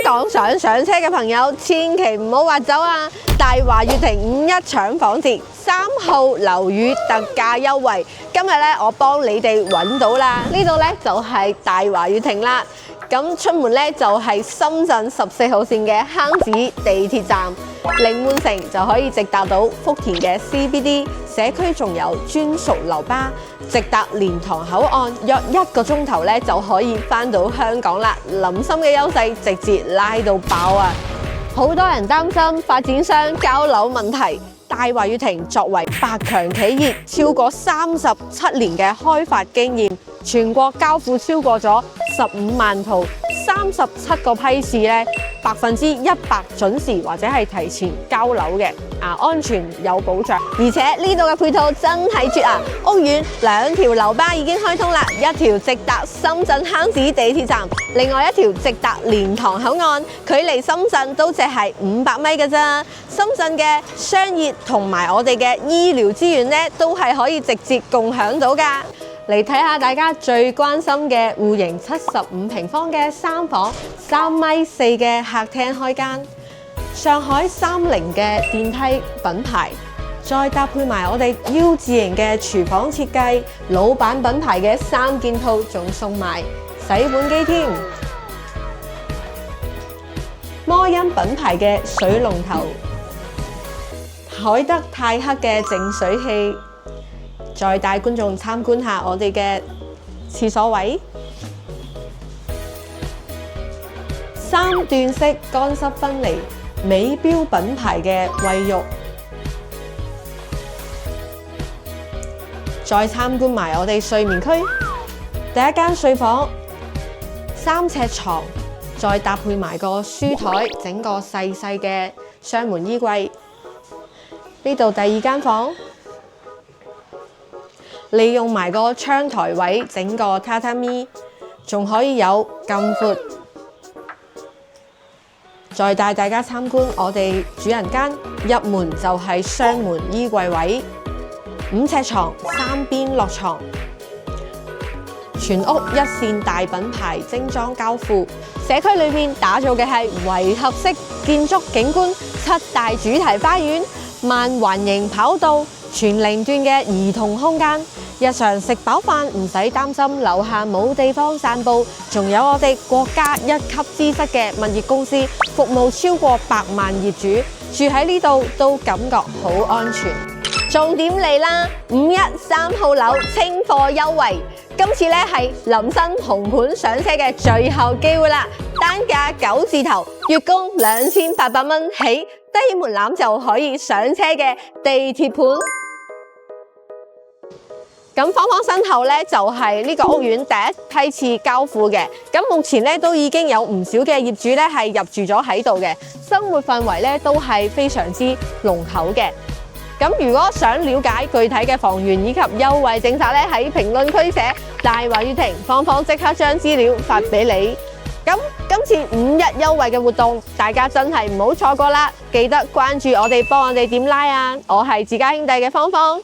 港想上車嘅朋友，千祈唔好劃走啊！大華悅庭5·1搶房節3號樓宇特價優惠，今日咧我幫你哋揾到啦！呢度咧就係大華悅庭啦。咁出門咧就係深圳14號線嘅坑子地鐵站，零換乘就可以直達到福田嘅 CBD 社區，仲有專屬樓巴，直達蓮塘口岸，約1個鐘頭咧就可以返到香港啦。林森嘅優勢直接拉到爆啊！好多人擔心發展商交樓問題。大華悅庭作為百強企業，超過37年嘅開發經驗，全國交付超過咗15萬套，37個批次咧100%準時或者係提前交樓嘅，安全有保障。而且呢度嘅配套真係絕啊！屋苑2條樓巴已經開通啦，一條直達深圳坑子地鐵站，另外一條直達蓮塘口岸，距離深圳都只係500米嘅啫。深圳嘅商業同埋我哋嘅醫療資源咧，都係可以直接共享到㗎。嚟睇下大家最關心嘅戶型75平方嘅3房3.4米嘅客廳開間，上海30嘅電梯品牌，再搭配埋我哋 U 字型嘅廚房設計，老闆品牌嘅3件套，仲送埋洗碗機添。摩恩品牌嘅水龍頭，海德泰克嘅淨水器。再帶觀眾參觀下我哋嘅廁所位，3段式乾濕分離，美標品牌嘅衛浴。再參觀埋我哋睡眠區，第一間睡房3尺床，再搭配埋個書台，整個細細嘅雙門衣櫃。呢度第二間房。利用埋個窗台位整個榻榻米，仲可以有咁闊。再帶大家參觀我哋主人間，入門就係雙門衣櫃位，5尺床3邊落床，全屋一線大品牌精裝交付。社區裏面打造嘅係圍合式建築景觀，7大主題花園、慢環形跑道、全齡段嘅兒童空間。日常食飽飯唔使擔心樓下冇地方散步，仲有我哋國家1級資質嘅物業公司，服務超過100萬業主，住喺呢度都感覺好安全。重點嚟啦，5·1 3號樓清貨優惠，今次咧係林森紅盤上車嘅最後機會啦，單價9字頭，月供2800蚊起，低門檻就可以上車嘅地鐵盤。咁芳芳身後咧就係呢個屋苑第一批次交付嘅，咁目前咧都已經有唔少嘅業主咧係入住咗喺度嘅，生活氛圍咧都係非常之濃厚嘅。咁如果想了解具體嘅房源以及優惠政策咧，喺評論區寫大華悅庭，芳芳即刻將資料發俾你。咁今次5·1優惠嘅活動，大家真係唔好錯過啦！記得關注我哋，幫我哋點 like 啊！我係自家兄弟嘅芳芳。